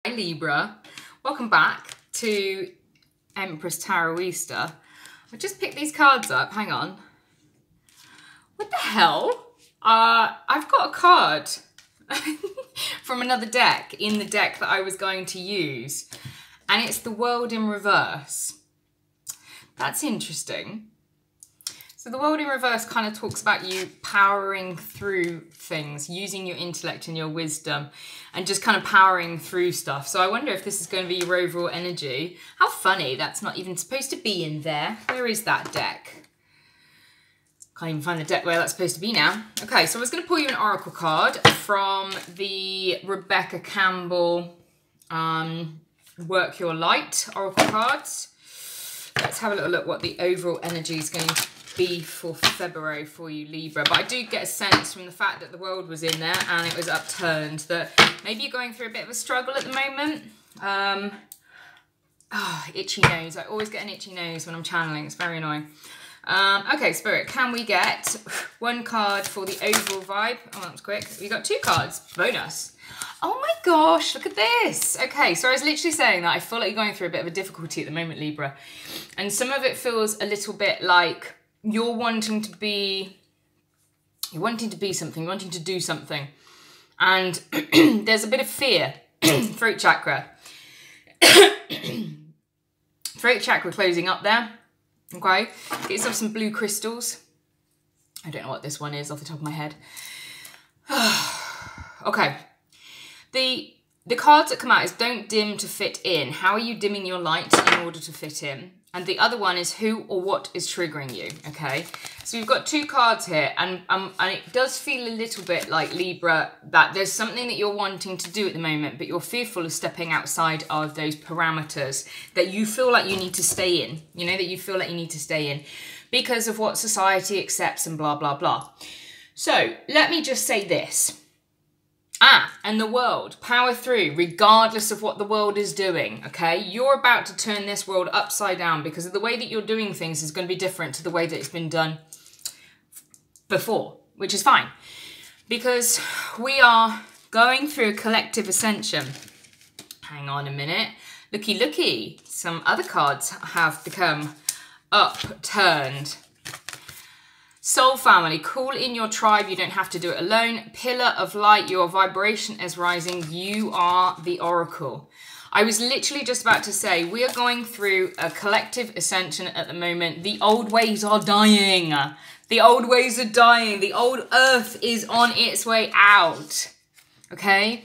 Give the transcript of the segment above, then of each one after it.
Hi Libra, welcome back to Empress Taroista. I just picked these cards up, hang on. What the hell? I've got a card from another deck in the deck that I was going to use, and it's the World in Reverse. That's interesting. So the World in Reverse kind of talks about you powering through things, using your intellect and your wisdom, and just kind of powering through stuff. So I wonder if this is going to be your overall energy. How funny, that's not even supposed to be in there. Where is that deck? Can't even find the deck where that's supposed to be now. Okay, so I was going to pull you an oracle card from the Rebecca Campbell Work Your Light oracle cards. Let's have a little look what the overall energy is going to be for February for you, Libra. But I do get a sense from the fact that the world was in there and it was upturned that maybe you're going through a bit of a struggle at the moment. Itchy nose. I always get an itchy nose when I'm channeling. It's very annoying. Okay, Spirit, can we get one card for the overall vibe? Oh, that was quick. We got two cards. Bonus. Oh my gosh, look at this. Okay, so I was literally saying that I feel like you're going through a bit of a difficulty at the moment, Libra. And some of it feels a little bit like you're wanting to be something, wanting to do something. And there's a bit of fear. Throat chakra. Throat chakra closing up there. Okay. Get yourself some blue crystals. I don't know what this one is off the top of my head. Okay. The cards that come out is don't dim to fit in. How are you dimming your light in order to fit in? And the other one is who or what is triggering you, okay? So we've got two cards here, and it does feel a little bit like, Libra, that there's something that you're wanting to do at the moment, but you're fearful of stepping outside of those parameters that you feel like you need to stay in, you know, that you feel like you need to stay in because of what society accepts and blah, blah, blah. So let me just say this. And the world, power through, regardless of what the world is doing, okay? You're about to turn this world upside down because of the way that you're doing things is going to be different to the way that it's been done before, which is fine. Because we are going through a collective ascension. Hang on a minute. Looky, looky. Some other cards have become upturned. Soul family, call in your tribe. You don't have to do it alone. Pillar of light, your vibration is rising. You are the oracle. I was literally just about to say, we are going through a collective ascension at the moment. The old ways are dying. The old ways are dying. The old earth is on its way out. Okay?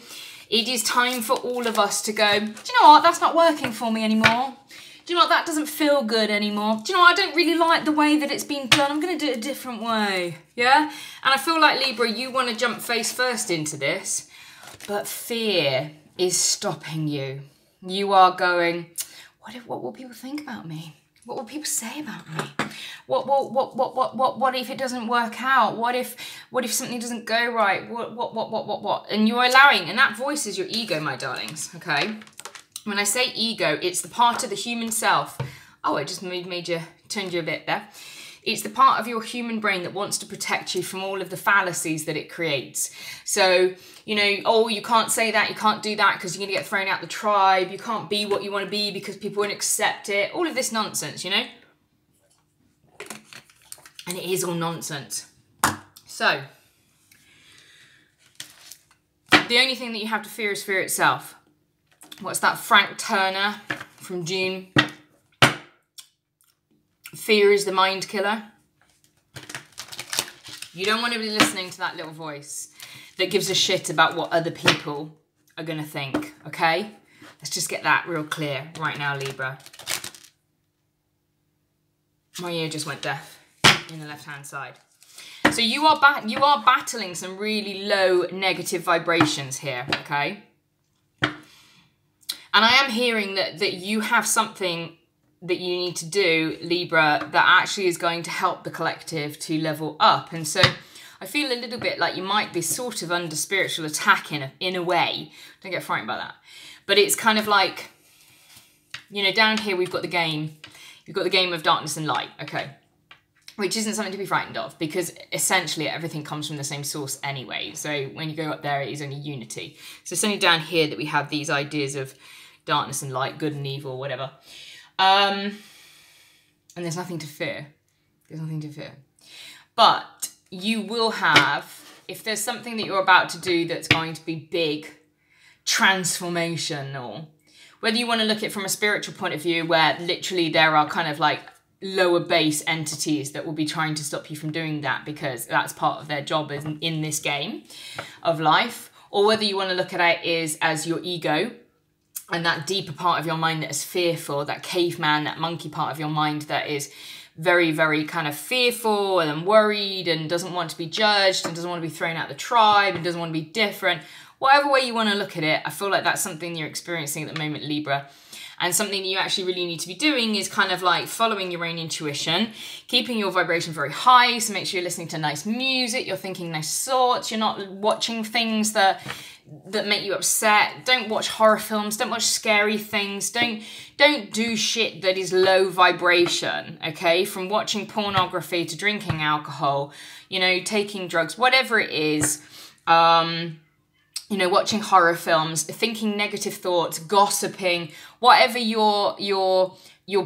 It is time for all of us to go, do you know what? That's not working for me anymore. Do you know what? That doesn't feel good anymore. Do you know what? I don't really like the way that it's been done. I'm going to do it a different way. Yeah? And I feel like, Libra, you want to jump face first into this, but fear is stopping you. You are going, what will people think about me? What will people say about me? What if it doesn't work out? What if something doesn't go right? What? And you're allowing, and that voice is your ego, my darlings, okay? When I say ego, it's the part of the human self. Oh, I just turned you a bit there. It's the part of your human brain that wants to protect you from all of the fallacies that it creates. So, you know, oh, you can't say that, you can't do that because you're going to get thrown out the tribe. You can't be what you want to be because people won't accept it. All of this nonsense, you know? And it is all nonsense. So, the only thing that you have to fear is fear itself. What's that? Frank Turner from June. Fear is the mind killer. You don't want to be listening to that little voice that gives a shit about what other people are going to think, okay? Let's just get that real clear right now, Libra. My ear just went deaf in the left-hand side. So you are battling some really low negative vibrations here, okay? And I am hearing that you have something that you need to do, Libra, that actually is going to help the collective to level up. And so I feel a little bit like you might be sort of under spiritual attack in a way. Don't get frightened by that. But it's kind of like, you know, down here we've got the game. You've got the game of darkness and light, okay? which isn't something to be frightened of, because essentially everything comes from the same source anyway. So when you go up there, it is only unity. So it's only down here that we have these ideas of darkness and light, good and evil, whatever. And there's nothing to fear. There's nothing to fear. But you will have, if there's something that you're about to do that's going to be big, transformational, whether you want to look at it from a spiritual point of view, where literally there are kind of like lower base entities that will be trying to stop you from doing that because that's part of their job in this game of life, or whether you want to look at it as your ego and that deeper part of your mind that is fearful, that caveman, that monkey part of your mind that is very, very kind of fearful and worried and doesn't want to be judged and doesn't want to be thrown out the tribe and doesn't want to be different. Whatever way you want to look at it, I feel like that's something you're experiencing at the moment, Libra. And something that you actually really need to be doing is kind of like following your own intuition, keeping your vibration very high. So make sure you're listening to nice music, you're thinking nice thoughts, you're not watching things that make you upset. Don't watch horror films, don't watch scary things, don't do shit that is low vibration, okay? From watching pornography to drinking alcohol, you know, taking drugs, whatever it is, you know, watching horror films, thinking negative thoughts, gossiping, whatever your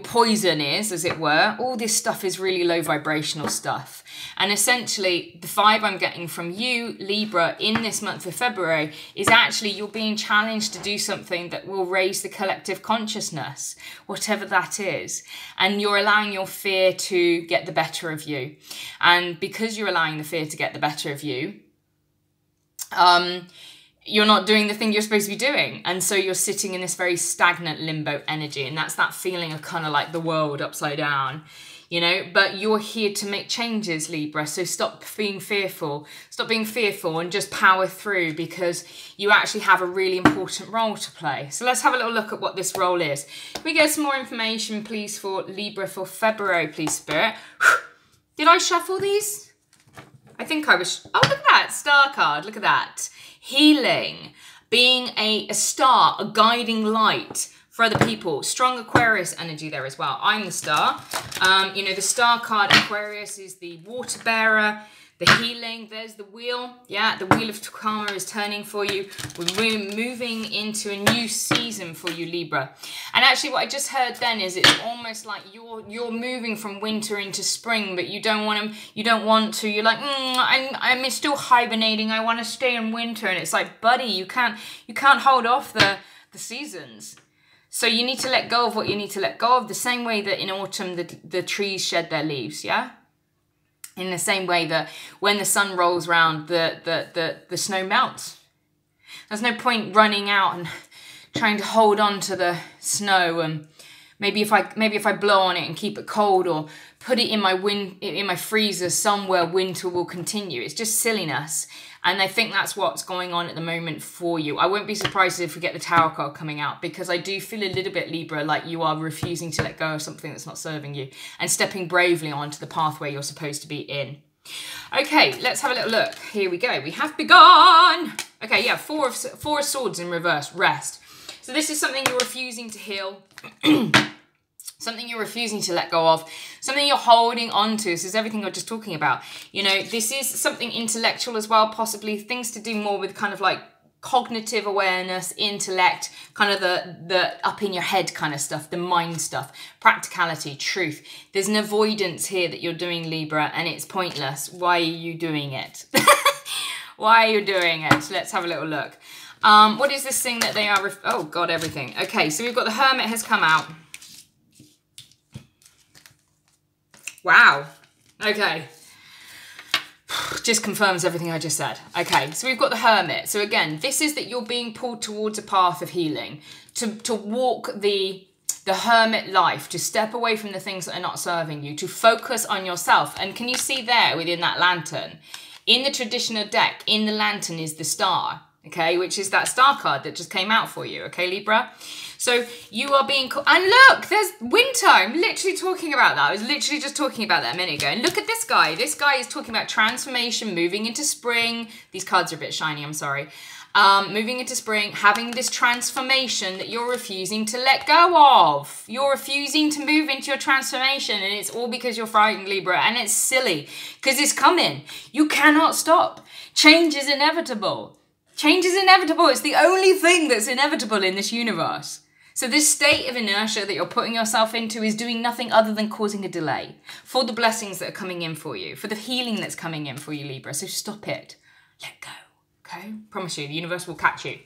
poison is, as it were, all this stuff is really low vibrational stuff. And essentially, the vibe I'm getting from you, Libra, in this month of February is actually you're being challenged to do something that will raise the collective consciousness, whatever that is. And you're allowing your fear to get the better of you. And because you're allowing the fear to get the better of you, you're not doing the thing you're supposed to be doing. And so you're sitting in this very stagnant limbo energy. And that's that feeling of kind of like the world upside down, you know, but you're here to make changes, Libra. So stop being fearful. Stop being fearful and just power through, because you actually have a really important role to play. So let's have a little look at what this role is. Can we get some more information, please, for Libra for February, please, Spirit? Did I shuffle these? I think I was. Oh, look at that star card. Look at that. Healing, being a star, a guiding light for other people. Strong Aquarius energy there as well. I'm the star. You know, the star card, Aquarius, is the water bearer, the healing. There's the wheel. Yeah, the wheel of karma is turning for you. We're moving into a new season for you, Libra. And actually what I just heard then is it's almost like you're moving from winter into spring, but you don't want to. You're like, I'm still hibernating. I want to stay in winter. And it's like, buddy, you can't hold off the seasons. So you need to let go of what you need to let go of, the same way that in autumn the trees shed their leaves, yeah? In the same way that when the sun rolls round, the snow melts. There's no point running out and trying to hold on to the snow. And maybe if I blow on it and keep it cold, or put it in my freezer somewhere, winter will continue. It's just silliness. And I think that's what's going on at the moment for you. I won't be surprised if we get the Tower card coming out, because I do feel a little bit, Libra, like you are refusing to let go of something that's not serving you and stepping bravely onto the pathway you're supposed to be in. Okay, let's have a little look. Here we go. We have begun. Okay, yeah, four of swords in reverse, rest. So this is something you're refusing to heal. Something you're refusing to let go of, something you're holding on to. This is everything you're just talking about. You know, this is something intellectual as well, possibly things to do more with kind of like cognitive awareness, intellect, kind of the up in your head kind of stuff, the mind stuff, practicality, truth. There's an avoidance here that you're doing, Libra, and it's pointless. Why are you doing it? Why are you doing it? Let's have a little look. What is this thing that they are... Oh, God, everything. Okay, so we've got the Hermit has come out. Wow. Okay. Just confirms everything I just said. Okay, so we've got the Hermit. So again, this is that you're being pulled towards a path of healing, to walk the hermit life, to step away from the things that are not serving you, to focus on yourself. And can you see there within that lantern? In the traditional deck, in the lantern is the star, okay, which is that star card that just came out for you, okay, Libra? So you are being... And look, there's winter. I'm literally talking about that. I was literally just talking about that a minute ago. And look at this guy. This guy is talking about transformation, moving into spring. These cards are a bit shiny, I'm sorry. moving into spring, having this transformation that you're refusing to let go of. You're refusing to move into your transformation, and it's all because you're frightened, Libra, and it's silly because it's coming. You cannot stop. Change is inevitable. Change is inevitable. It's the only thing that's inevitable in this universe. So this state of inertia that you're putting yourself into is doing nothing other than causing a delay for the blessings that are coming in for you, for the healing that's coming in for you, Libra. So stop it. Let go. Okay? Promise you, the universe will catch you.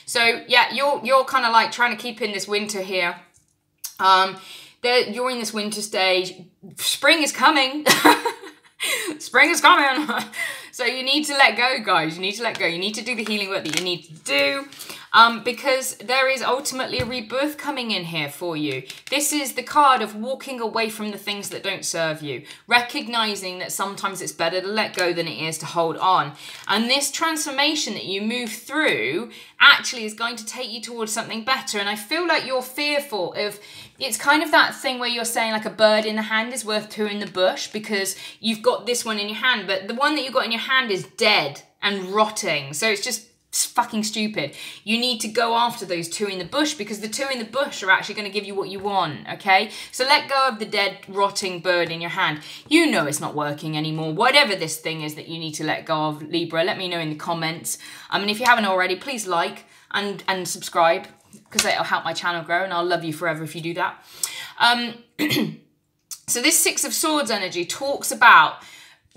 So yeah, you're kind of like trying to keep in this winter here. You're in this winter stage. Spring is coming. Spring is coming. So you need to let go, guys. You need to let go. You need to do the healing work that you need to do. Because there is ultimately a rebirth coming in here for you. This is the card of walking away from the things that don't serve you. Recognizing that sometimes it's better to let go than it is to hold on. And this transformation that you move through actually is going to take you towards something better. And I feel like you're fearful of... It's kind of that thing where you're saying like a bird in the hand is worth two in the bush, because you've got this one in your hand, but the one that you've got in your hand is dead and rotting. So it's just fucking stupid. You need to go after those two in the bush, because the two in the bush are actually going to give you what you want, okay? So let go of the dead, rotting bird in your hand. You know it's not working anymore. Whatever this thing is that you need to let go of, Libra, let me know in the comments. And if you haven't already, please like and subscribe, because it'll help my channel grow, and I'll love you forever if you do that. So this Six of Swords energy talks about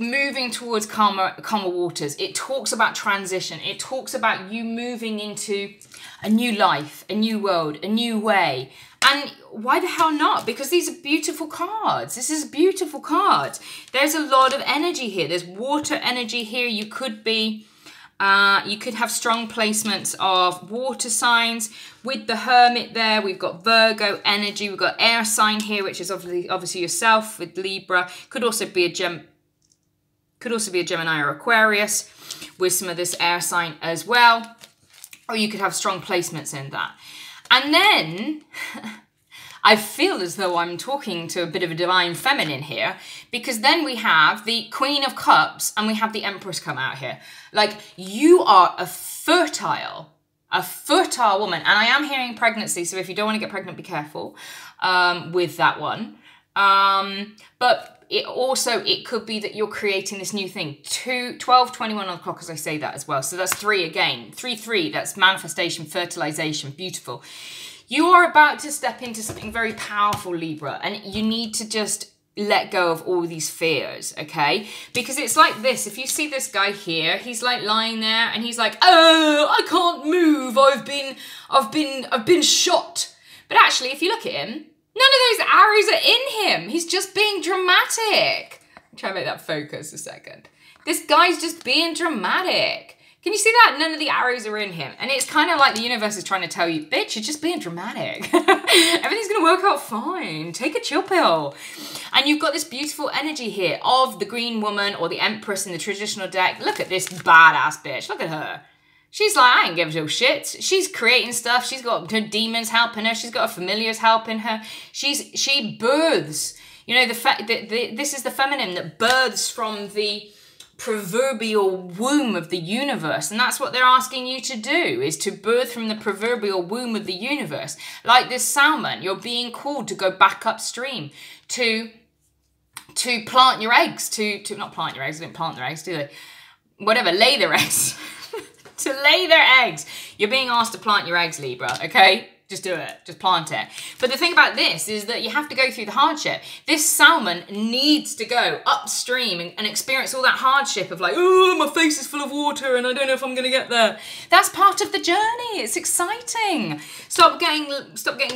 moving towards calmer waters. It talks about transition. It talks about you moving into a new life, a new world, a new way. And why the hell not? Because these are beautiful cards. This is beautiful cards. There's a lot of energy here. There's water energy here. You could be... you could have strong placements of water signs. With the Hermit there, we've got Virgo energy. We've got air sign here, which is obviously yourself with Libra. Could also be a Gemini or Aquarius with some of this air sign as well. Or you could have strong placements in that. And then... I feel as though I'm talking to a bit of a divine feminine here, because then we have the Queen of Cups and we have the Empress come out here. Like, you are a fertile woman. And I am hearing pregnancy, so if you don't want to get pregnant, be careful with that one. But it could be that you're creating this new thing. 12:21 on the clock as I say that as well. So that's 3 again. 3-3, that's manifestation, fertilization, beautiful. You are about to step into something very powerful, Libra, and you need to just let go of all these fears, okay? Because it's like this. If you see this guy here, he's like lying there and he's like, oh, I can't move. I've been shot. But actually, if you look at him, none of those arrows are in him. He's just being dramatic. I'll try to make that focus a second. This guy's just being dramatic. Can you see that? None of the arrows are in him. And it's kind of like the universe is trying to tell you, bitch, you're just being dramatic. Everything's going to work out fine. Take a chill pill. And you've got this beautiful energy here of the Green Woman or the Empress in the traditional deck. Look at this badass bitch. Look at her. She's like, I ain't give a shit. She's creating stuff. She's got her demons helping her. She's got her familiars helping her. She births. You know, this is the feminine that births from the proverbial womb of the universe, and that's what they're asking you to do, is to birth from the proverbial womb of the universe. Like this salmon, you're being called to go back upstream, to plant your eggs, to not plant your eggs, they don't plant their eggs, do they? Whatever, lay their eggs. To lay their eggs. You're being asked to plant your eggs, Libra, okay? Just do it. Just plant it. But the thing about this is that you have to go through the hardship. This salmon needs to go upstream and experience all that hardship of like, oh, my face is full of water and I don't know if I'm going to get there. That's part of the journey. It's exciting. Stop getting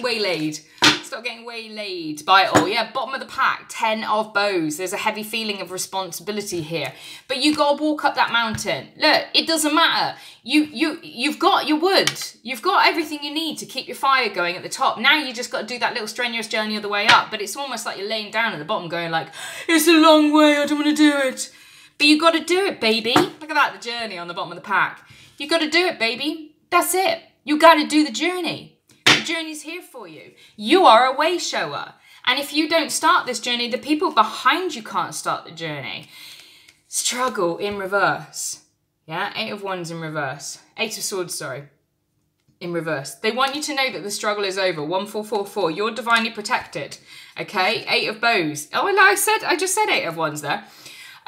waylaid. Stop getting waylaid by it all. Yeah, bottom of the pack, 10 of bows. There's a heavy feeling of responsibility here. But you got to walk up that mountain. Look, it doesn't matter. You've got your wood. You've got everything you need to keep your fire going at the top. Now you just got to do that little strenuous journey of the way up. But it's almost like you're laying down at the bottom going like, it's a long way, I don't want to do it. But you got to do it, baby. Look at that, the journey on the bottom of the pack. You got to do it, baby. That's it. You got to do the journey. The journey's here for you. You are a way shower. And if you don't start this journey, the people behind you can't start the journey. Struggle in reverse. Yeah, 8 of Wands in reverse. 8 of Swords, sorry. In reverse. They want you to know that the struggle is over. 1444. You're divinely protected. Okay? 8 of Bows. Oh, I just said 8 of Wands there.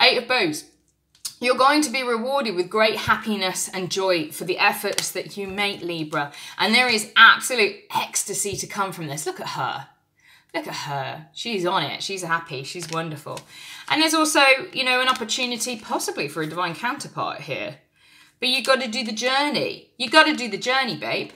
8 of Bows. You're going to be rewarded with great happiness and joy for the efforts that you make, Libra. And there is absolute ecstasy to come from this. Look at her. Look at her. She's on it. She's happy. She's wonderful. And there's also, you know, an opportunity possibly for a divine counterpart here. But you've got to do the journey. You've got to do the journey, babe.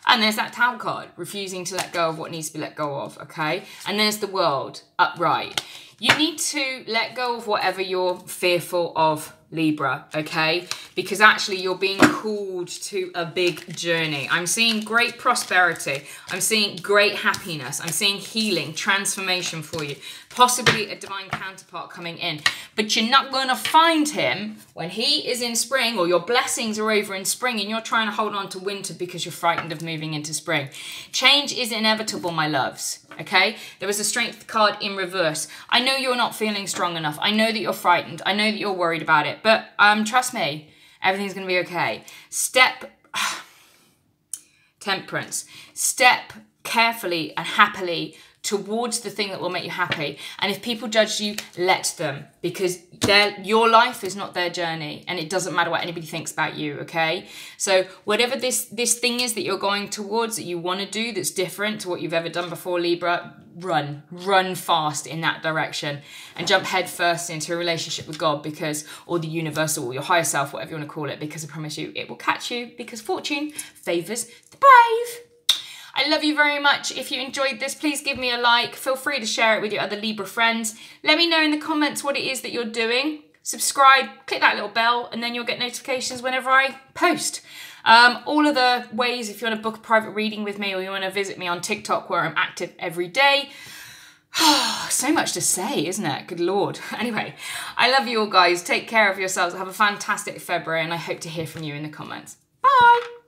And there's that Tower card, refusing to let go of what needs to be let go of, okay? And there's the World, upright. You need to let go of whatever you're fearful of, Libra, okay? Because actually you're being called to a big journey. I'm seeing great prosperity. I'm seeing great happiness. I'm seeing healing, transformation for you. Possibly a divine counterpart coming in. But you're not going to find him when he is in spring, or your blessings are over in spring and you're trying to hold on to winter because you're frightened of moving into spring. Change is inevitable, my loves, okay? There was a Strength card in reverse. I know you're not feeling strong enough. I know that you're frightened. I know that you're worried about it. But trust me, everything's going to be okay. Temperance. Step carefully and happily towards the thing that will make you happy. And if people judge you, let them, because your life is not their journey, and it doesn't matter what anybody thinks about you, okay? So whatever this thing is that you're going towards, that you want to do, that's different to what you've ever done before, Libra, run fast in that direction and jump head first into a relationship with God, because, or the universe, or your higher self, whatever you want to call it, because I promise you it will catch you, because fortune favours the brave. I love you very much. If you enjoyed this, please give me a like. Feel free to share it with your other Libra friends. Let me know in the comments what it is that you're doing. Subscribe, click that little bell, and then you'll get notifications whenever I post. All of the ways, if you want to book a private reading with me, or you want to visit me on TikTok, where I'm active every day. So much to say, isn't it? Good Lord. Anyway, I love you all, guys. Take care of yourselves. Have a fantastic February, and I hope to hear from you in the comments. Bye.